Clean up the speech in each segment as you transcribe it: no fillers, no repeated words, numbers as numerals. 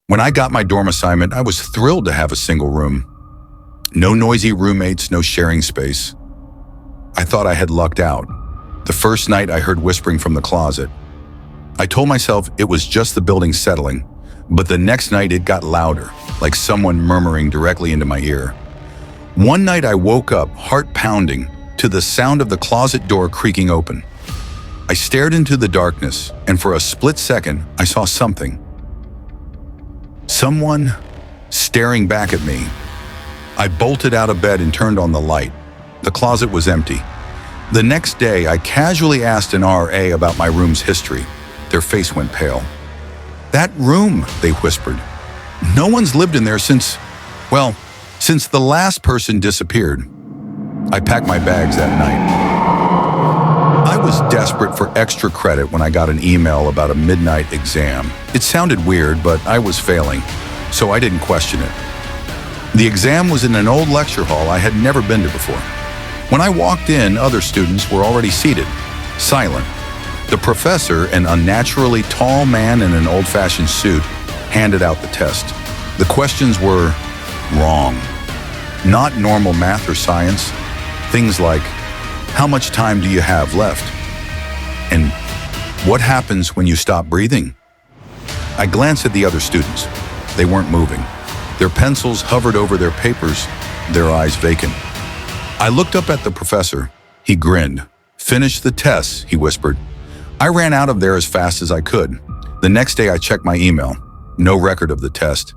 When I got my dorm assignment, I was thrilled to have a single room. No noisy roommates, no sharing space. I thought I had lucked out. The first night I heard whispering from the closet. I told myself it was just the building settling, but the next night it got louder, like someone murmuring directly into my ear. One night I woke up, heart pounding, to the sound of the closet door creaking open. I stared into the darkness, and for a split second, I saw something. Someone staring back at me. I bolted out of bed and turned on the light. The closet was empty. The next day, I casually asked an RA about my room's history. Their face went pale. "That room," they whispered. "No one's lived in there since the last person disappeared." I packed my bags that night. I was desperate for extra credit when I got an email about a midnight exam. It sounded weird, but I was failing, so I didn't question it. The exam was in an old lecture hall I had never been to before. When I walked in, other students were already seated, silent. The professor, an unnaturally tall man in an old-fashioned suit, handed out the test. The questions were wrong. Not normal math or science. Things like, how much time do you have left? And what happens when you stop breathing? I glanced at the other students. They weren't moving. Their pencils hovered over their papers, their eyes vacant. I looked up at the professor. He grinned. "Finish the tests," he whispered. I ran out of there as fast as I could. The next day I checked my email. No record of the test.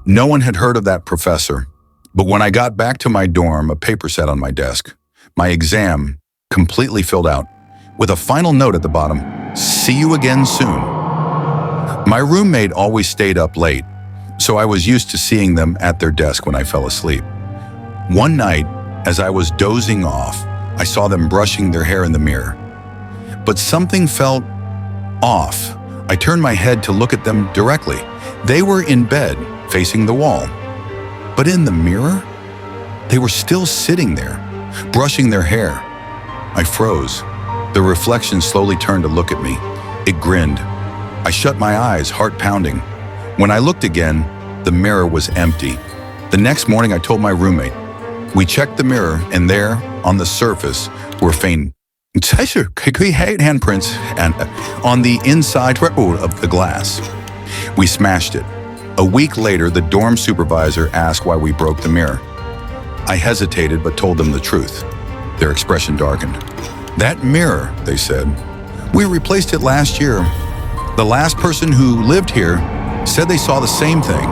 No one had heard of that professor. But when I got back to my dorm, a paper sat on my desk. My exam, completely filled out, with a final note at the bottom, "See you again soon." My roommate always stayed up late, so I was used to seeing them at their desk when I fell asleep. One night, as I was dozing off, I saw them brushing their hair in the mirror. But something felt off. I turned my head to look at them directly. They were in bed, facing the wall. But in the mirror, they were still sitting there, brushing their hair. I froze. The reflection slowly turned to look at me. It grinned. I shut my eyes, heart pounding. When I looked again, the mirror was empty. The next morning, I told my roommate. We checked the mirror, and there, on the surface, were faint handprints and on the inside of the glass. We smashed it. A week later, the dorm supervisor asked why we broke the mirror. I hesitated but told them the truth. Their expression darkened. "That mirror," they said, "we replaced it last year. The last person who lived here said they saw the same thing.